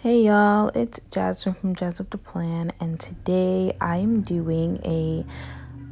Hey y'all, it's Jasmine from Jazz Up the Plan, and today I'm doing a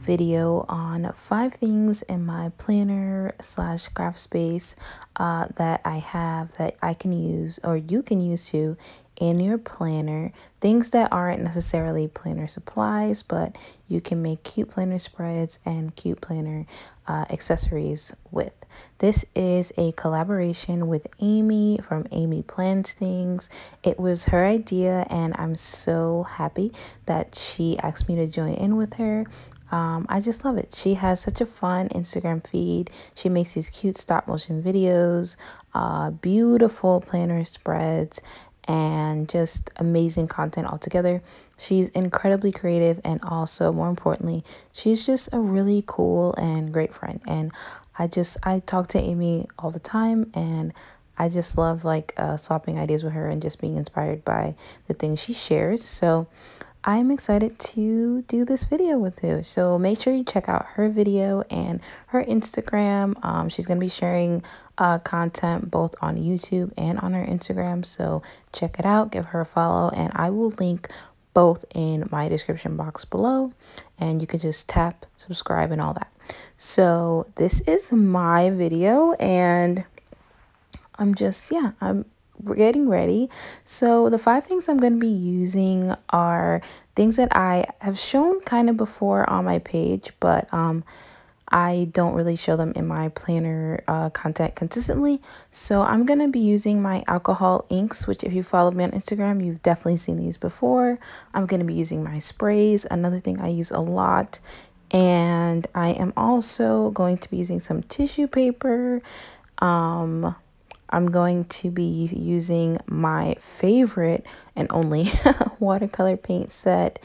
video on 5 things in my planner slash craft space that I have that I can use or you can use too in your planner. Things that aren't necessarily planner supplies, but you can make cute planner spreads and cute planner accessories with. This is a collaboration with Amy from Amy Plans Things. It was her idea, and I'm so happy that she asked me to join in with her. I just love it. She has such a fun Instagram feed. She makes these cute stop motion videos, beautiful planner spreads, and just amazing content altogether. She's incredibly creative, and also, more importantly, she's just a really cool and great friend. And I talk to Amy all the time, and I just love swapping ideas with her and just being inspired by the things she shares. So I'm excited to do this video with you. So make sure you check out her video and her Instagram. She's going to be sharing content both on YouTube and on her Instagram. So check it out, give her a follow, and I will link both in my description box below. And you can just tap subscribe and all that. So this is my video, and I'm we're getting ready. So the 5 things I'm going to be using are things that I have shown kind of before on my page, but I don't really show them in my planner content consistently. So I'm going to be using my alcohol inks, which if you follow me on Instagram, you've definitely seen these before. I'm going to be using my sprays, another thing I use a lot. And I am also going to be using some tissue paper. I'm going to be using my favorite and only watercolor paint set.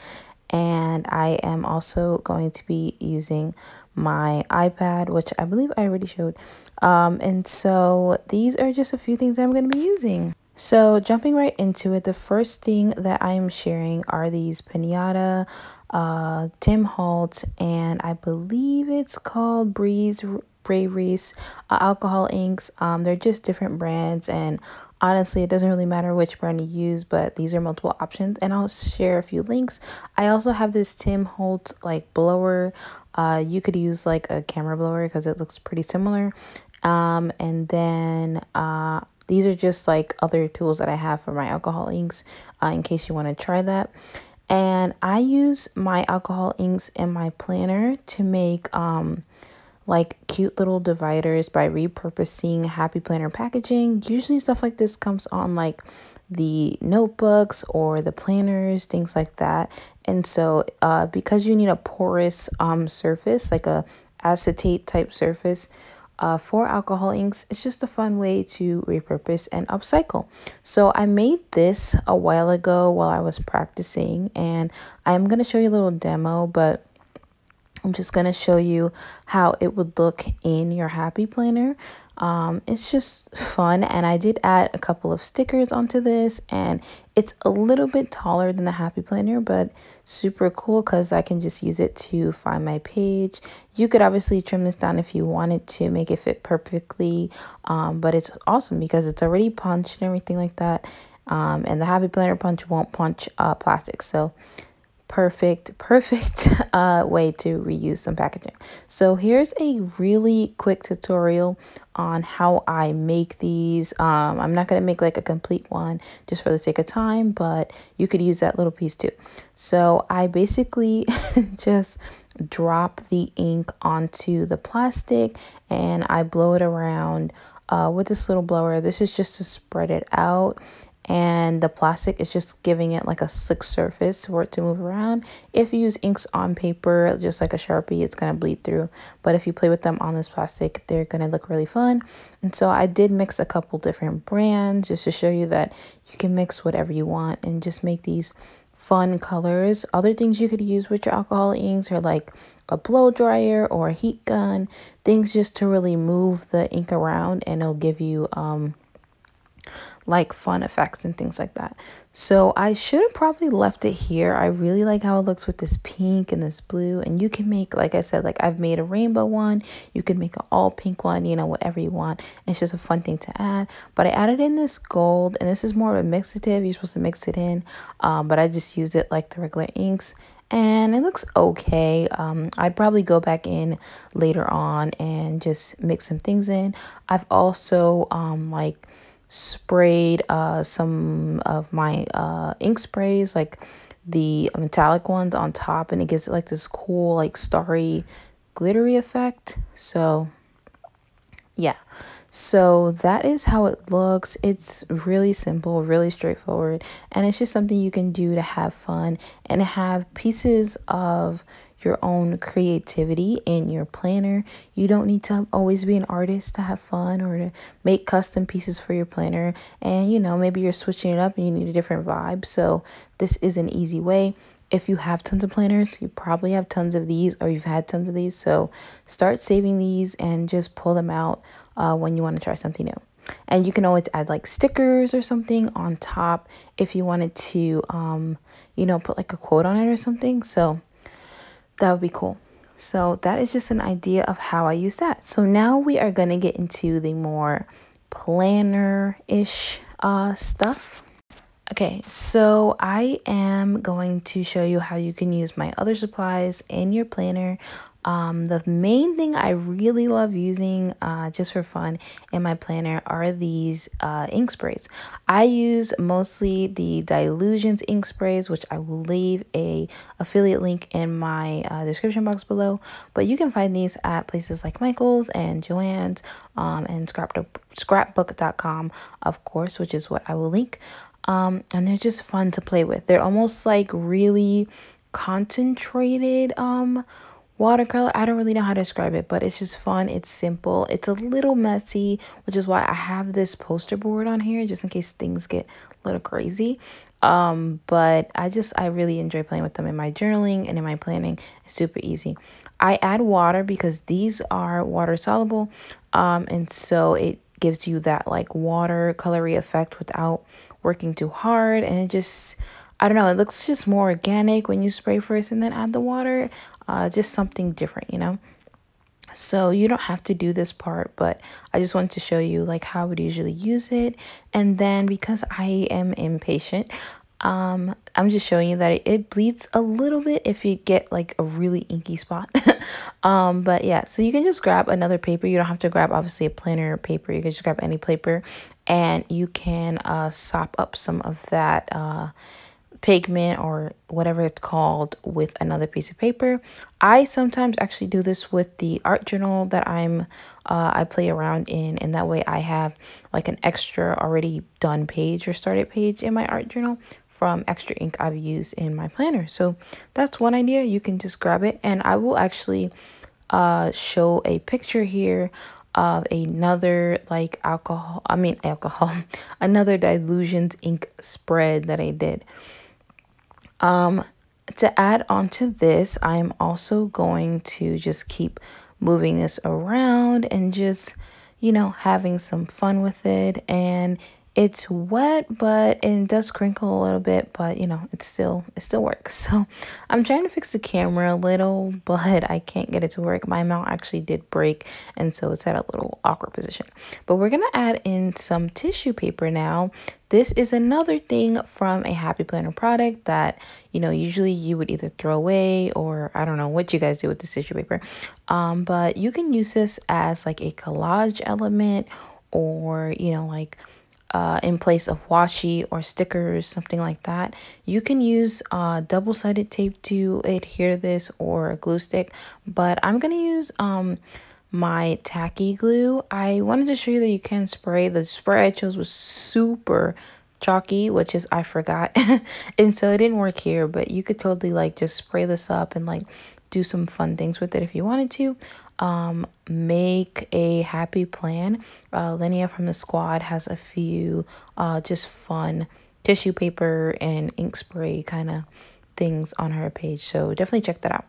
And I am also going to be using my iPad, which I believe I already showed. And so these are just a few things I'm going to be using. So jumping right into it, the first thing that I am sharing are these Pinata, Tim Holtz, and I believe it's called Breeze Braveries alcohol inks. They're just different brands, and honestly it doesn't really matter which brand you use, but these are multiple options, and I'll share a few links. I also have this Tim Holtz like blower. You could use like a camera blower because it looks pretty similar. And then these are just like other tools that I have for my alcohol inks in case you want to try that. And I use my alcohol inks in my planner to make like cute little dividers by repurposing Happy Planner packaging. Usually stuff like this comes on like the notebooks or the planners, things like that. And so because you need a porous surface, like a acetate type surface, for alcohol inks, it's just a fun way to repurpose and upcycle. So I made this a while ago while I was practicing, and I'm going to show you a little demo, but I'm just going to show you how it would look in your Happy Planner. It's just fun, and I did add a couple of stickers onto this, and it's a little bit taller than the Happy Planner, but super cool because I can just use it to find my page. You could obviously trim this down if you wanted to make it fit perfectly, but it's awesome because it's already punched and everything like that, and the Happy Planner punch won't punch plastic, so perfect way to reuse some packaging. So here's a really quick tutorial on how I make these. I'm not going to make like a complete one just for the sake of time, but you could use that little piece too. So I basically just drop the ink onto the plastic and I blow it around with this little blower. This is just to spread it out, and the plastic is just giving it like a slick surface for it to move around. If you use inks on paper, just like a Sharpie, it's going to bleed through. But if you play with them on this plastic, they're going to look really fun. And so I did mix a couple different brands just to show you that you can mix whatever you want and just make these fun colors. Other things you could use with your alcohol inks are like a blow dryer or a heat gun, things just to really move the ink around, and it'll give you like fun effects and things like that. So I should have probably left it here. I really like how it looks with this pink and this blue. And you can make, like I said, like I've made a rainbow one. You can make an all pink one, you know, whatever you want. It's just a fun thing to add. But I added in this gold, and this is more of a mixative. You're supposed to mix it in. But I just used it like the regular inks. And it looks okay. I'd probably go back in later on and just mix some things in. I've also like sprayed some of my ink sprays, like the metallic ones on top, and it gives it like this cool like starry glittery effect. So yeah, so that is how it looks. It's really simple, really straightforward, and it's just something you can do to have fun and have pieces of your own creativity in your planner. You don't need to always be an artist to have fun or to make custom pieces for your planner. And you know, maybe you're switching it up and you need a different vibe. So this is an easy way. If you have tons of planners, you probably have tons of these, or you've had tons of these. So start saving these and just pull them out when you want to try something new. And you can always add like stickers or something on top if you wanted to, you know, put like a quote on it or something. So that would be cool. So that is just an idea of how I use that. So now we are going to get into the more planner-ish stuff. Okay, so I am going to show you how you can use my other supplies in your planner. The main thing I really love using just for fun in my planner are these ink sprays. I use mostly the Dylusions ink sprays, which I will leave a affiliate link in my description box below. But you can find these at places like Michael's and Joann's and scrapbook.com, of course, which is what I will link. And they're just fun to play with. They're almost like really concentrated watercolor. I don't really know how to describe it, but it's just fun. It's simple. It's a little messy, which is why I have this poster board on here just in case things get a little crazy. But I really enjoy playing with them in my journaling and in my planning. It's super easy. I add water because these are water soluble, and so it gives you that like watercolory effect without working too hard. And it just, I don't know, it looks just more organic when you spray first and then add the water. Just something different, you know. So you don't have to do this part, but I just wanted to show you like how I would usually use it. And then because I am impatient, I'm just showing you that it bleeds a little bit if you get like a really inky spot. But yeah, so you can just grab another paper. You don't have to grab obviously a planner paper. You can just grab any paper, and you can sop up some of that pigment or whatever it's called with another piece of paper. I sometimes actually do this with the art journal that I play around in, and that way I have like an extra already done page or started page in my art journal from extra ink I've used in my planner. So that's one idea. You can just grab it, and I will actually show a picture here of another like another Dylusions ink spread that I did. To add on to this, I'm also going to just keep moving this around and just, you know, having some fun with it. And it's wet, but it does crinkle a little bit, but you know, it still works. So I'm trying to fix the camera a little, but I can't get it to work. My mount actually did break, and so it's at a little awkward position. But we're gonna add in some tissue paper now. This is another thing from a Happy Planner product that, you know, usually you would either throw away, or I don't know what you guys do with this tissue paper. But you can use this as like a collage element, or, you know, like in place of washi or stickers, something like that. You can use double-sided tape to adhere this, or a glue stick, but I'm gonna use my tacky glue. I wanted to show you that you can spray. The spray I chose was super chalky, which is I forgot and so it didn't work here, but you could totally like just spray this up and like do some fun things with it if you wanted to. Make a happy plan. Linnea from the squad has a few just fun tissue paper and ink spray kind of things on her page, so definitely check that out.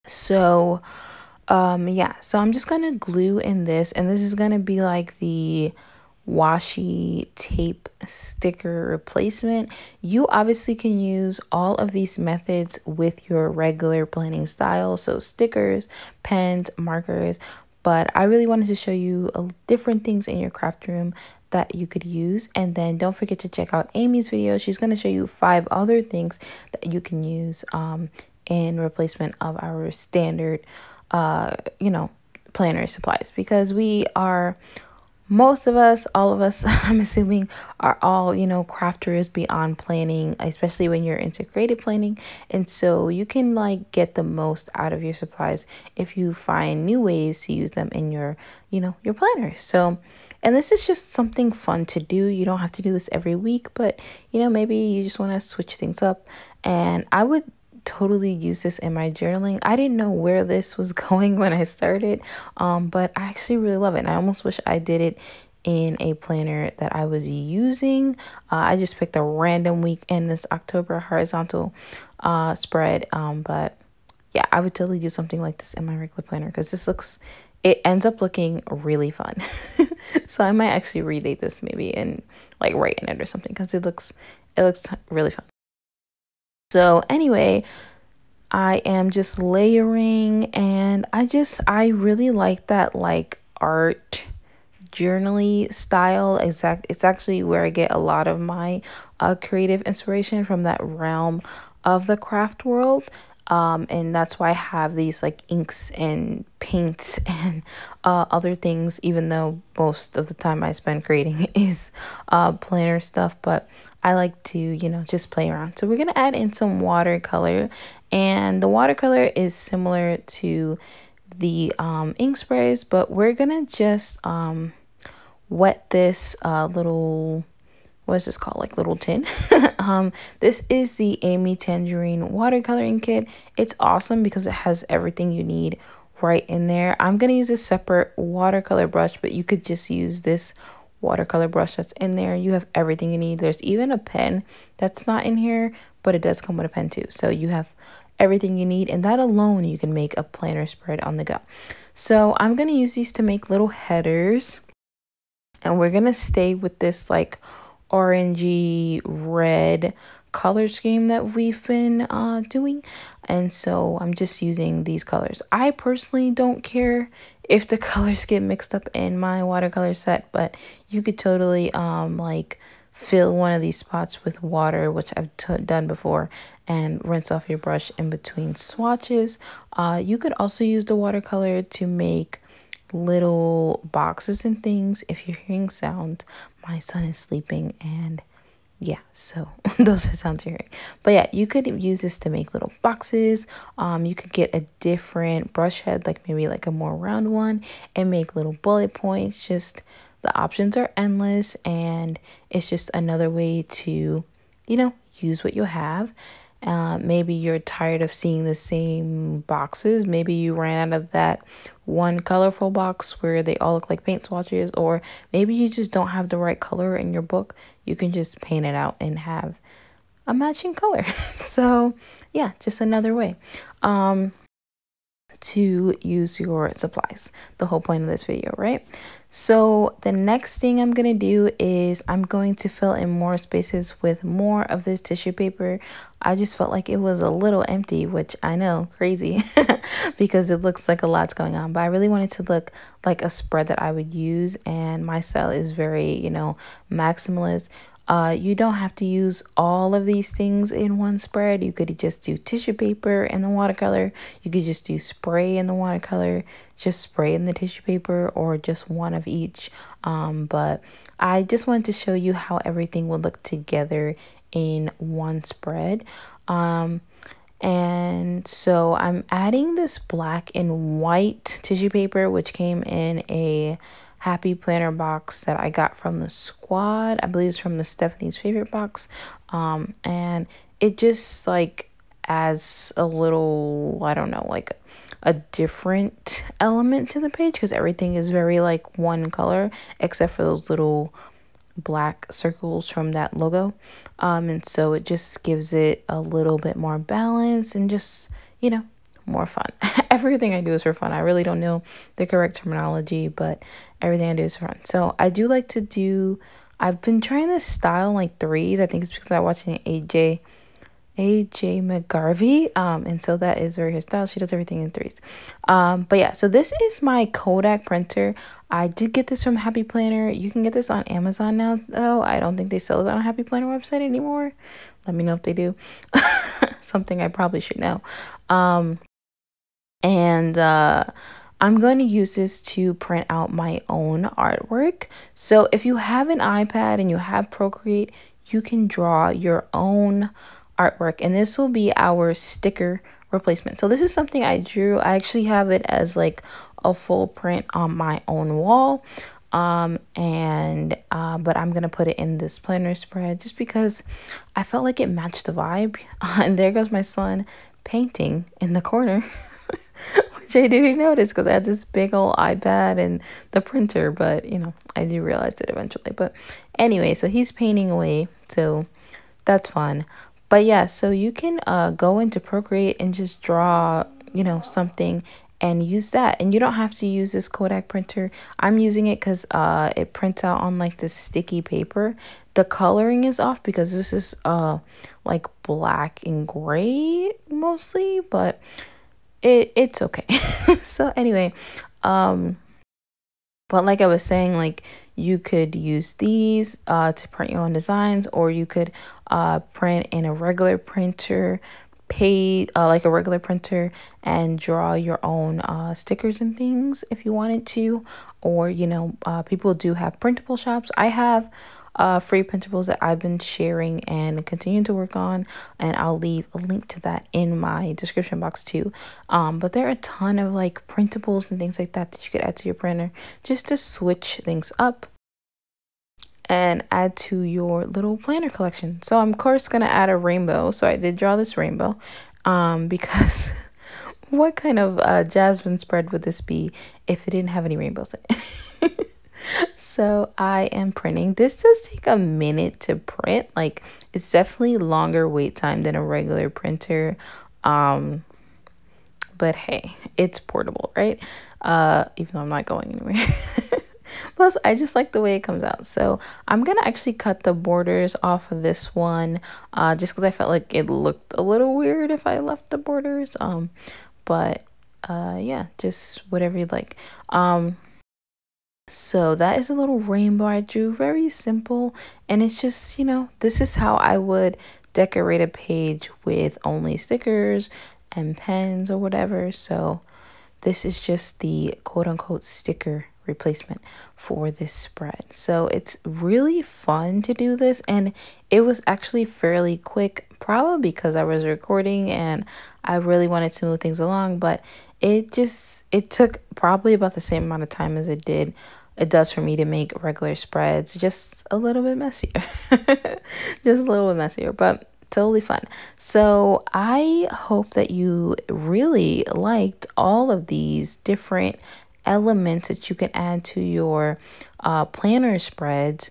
So yeah, so I'm just gonna glue in this, and this is gonna be like the washi tape sticker replacement. You obviously can use all of these methods with your regular planning style, so stickers, pens, markers, but I really wanted to show you different things in your craft room that you could use. And then don't forget to check out Amy's video. She's going to show you 5 other things that you can use in replacement of our standard you know, planner supplies, because we are, most of us, all of us, I'm assuming, are all, you know, crafters beyond planning, especially when you're into creative planning. And so you can like get the most out of your supplies if you find new ways to use them in your, you know, your planner. So, and this is just something fun to do. You don't have to do this every week, but you know, maybe you just want to switch things up. And I would totally use this in my journaling. I didn't know where this was going when I started, but I actually really love it. And I almost wish I did it in a planner that I was using. I just picked a random week in this October horizontal spread, but yeah, I would totally do something like this in my regular planner because it ends up looking really fun. So I might actually redate this maybe and like write in it or something because it looks really fun. So anyway, I am just layering, and I really like that like art journaly style. It's actually where I get a lot of my creative inspiration, from that realm of the craft world. And that's why I have these like inks and paints and other things, even though most of the time I spend creating is planner stuff. But I like to, you know, just play around. So we're going to add in some watercolor, and the watercolor is similar to the ink sprays, but we're going to just wet this little, what is this called, like little tin. This is the Amy Tangerine watercoloring kit. It's awesome because it has everything you need right in there. I'm going to use a separate watercolor brush, but you could just use this watercolor brush that's in there. You have everything you need. There's even a pen that's not in here, but it does come with a pen too. So you have everything you need, and that alone you can make a planner spread on the go. So I'm going to use these to make little headers, and we're going to stay with this like orangey red color scheme that we've been doing. And so I'm just using these colors. I personally don't care if the colors get mixed up in my watercolor set, but you could totally like fill one of these spots with water, which I've done before, and rinse off your brush in between swatches. You could also use the watercolor to make little boxes and things. If you're hearing sound, my son is sleeping, and yeah, so those are sounds you're hearing. But yeah, you could use this to make little boxes. You could get a different brush head, like maybe like a more round one, and make little bullet points. Just the options are endless, and it's just another way to, you know, use what you have. Maybe you're tired of seeing the same boxes. Maybe you ran out of that one colorful box where they all look like paint swatches, or maybe you just don't have the right color in your book. You can just paint it out and have a matching color. So yeah, just another way to use your supplies. The whole point of this video, right? So the next thing I'm going to do is I'm going to fill in more spaces with more of this tissue paper. I just felt like it was a little empty, which I know, crazy, because it looks like a lot's going on. But I really wanted to look like a spread that I would use, and my style is very, you know, maximalist. You don't have to use all of these things in one spread. You could just do tissue paper and the watercolor. You could just do spray in the watercolor, just spray in the tissue paper, or just one of each. But I just wanted to show you how everything would look together in one spread. And so I'm adding this black and white tissue paper, which came in a Happy Planner box that I got from the Squad. I believe it's from the Stephanie's Favorite box. And it just like adds a little, I don't know, like a different element to the page, because everything is very like one color except for those little black circles from that logo. And so it just gives it a little bit more balance and just, you know, more fun. Everything I do is for fun. I really don't know the correct terminology, but everything I do is for fun. So I do like to do, I've been trying this style in like threes. I think it's because I'm watching AJ McGarvey, and so that is very her style. She does everything in threes. But yeah, so this is my Kodak printer. I did get this from Happy Planner. You can get this on Amazon now, though. I don't think they sell it on a Happy Planner website anymore. Let me know if they do. Something I probably should know. And I'm going to use this to print out my own artwork. So if you have an iPad and you have Procreate, you can draw your own artwork, and this will be our sticker replacement. So this is something I drew. I actually have it as like a full print on my own wall. But I'm gonna put it in this planner spread just because I felt like it matched the vibe. And there goes my son painting in the corner. Which I didn't notice because I had this big old iPad and the printer, but you know, I do realize it eventually. But anyway, so he's painting away, so that's fun. But yeah, so you can go into Procreate and just draw, you know, something and use that. And you don't have to use this Kodak printer. I'm using it because it prints out on like this sticky paper. The coloring is off because this is like black and gray mostly, but it's okay. So anyway, but like I was saying, like you could use these to print your own designs, or you could print in a regular printer, pay like a regular printer, and draw your own stickers and things if you wanted to. Or you know, people do have printable shops. I have free printables that I've been sharing and continue to work on, and I'll leave a link to that in my description box too. But there are a ton of like printables and things like that that you could add to your printer just to switch things up and add to your little planner collection. So I'm of course gonna add a rainbow. So I did draw this rainbow because what kind of jasmine spread would this be if it didn't have any rainbows in it? So I am printing. This does take a minute to print. Like it's definitely longer wait time than a regular printer. But hey, it's portable, right? Even though I'm not going anywhere. Plus, I just like the way it comes out. So I'm gonna actually cut the borders off of this one, just because I felt like it looked a little weird if I left the borders. But yeah, just whatever you'd like. So that is a little rainbow I drew, very simple, and it's just, you know, this is how I would decorate a page with only stickers and pens or whatever. So this is just the quote unquote sticker replacement for this spread. So it's really fun to do this, and it was actually fairly quick, probably because I was recording and I really wanted to move things along, but it took probably about the same amount of time as it does for me to make regular spreads, just a little bit messier. Just a little bit messier, but totally fun. So I hope that you really liked all of these different elements that you can add to your planner spreads.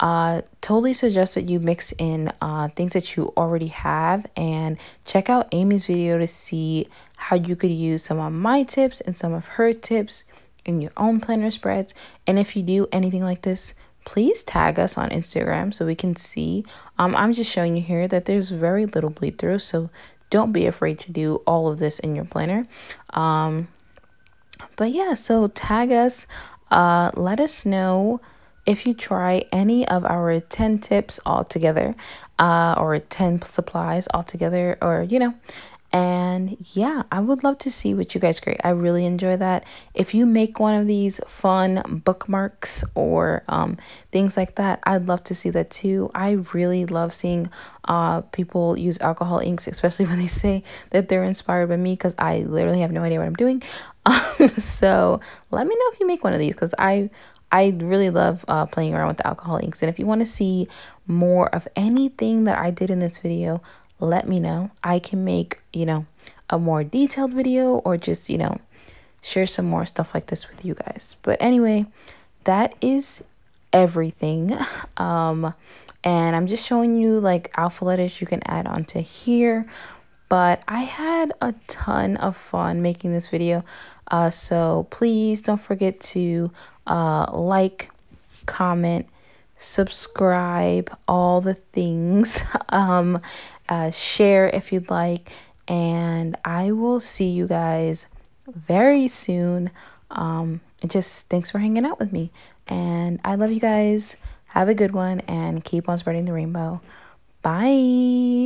Totally suggest that you mix in things that you already have, and check out Amy's video to see how you could use some of my tips and some of her tips in your own planner spreads. And if you do anything like this, please tag us on Instagram so we can see. I'm just showing you here that there's very little bleed through, so don't be afraid to do all of this in your planner. But yeah, so tag us, let us know if you try any of our 10 tips all together, or 10 supplies all together, or you know. And yeah, I would love to see what you guys create. I really enjoy that. If you make one of these fun bookmarks or things like that, I'd love to see that too. I really love seeing people use alcohol inks, especially when they say that they're inspired by me, because I literally have no idea what I'm doing. So let me know if you make one of these, because I really love playing around with the alcohol inks. And if you want to see more of anything that I did in this video, let me know. I can make, you know, a more detailed video, or just, you know, share some more stuff like this with you guys. But anyway, that is everything. And I'm just showing you like alpha letters you can add onto here. but I had a ton of fun making this video. So please don't forget to like, comment, subscribe, all the things. Share if you'd like, and I will see you guys very soon. Just thanks for hanging out with me, and I love you guys. Have a good one and keep on spreading the rainbow. Bye.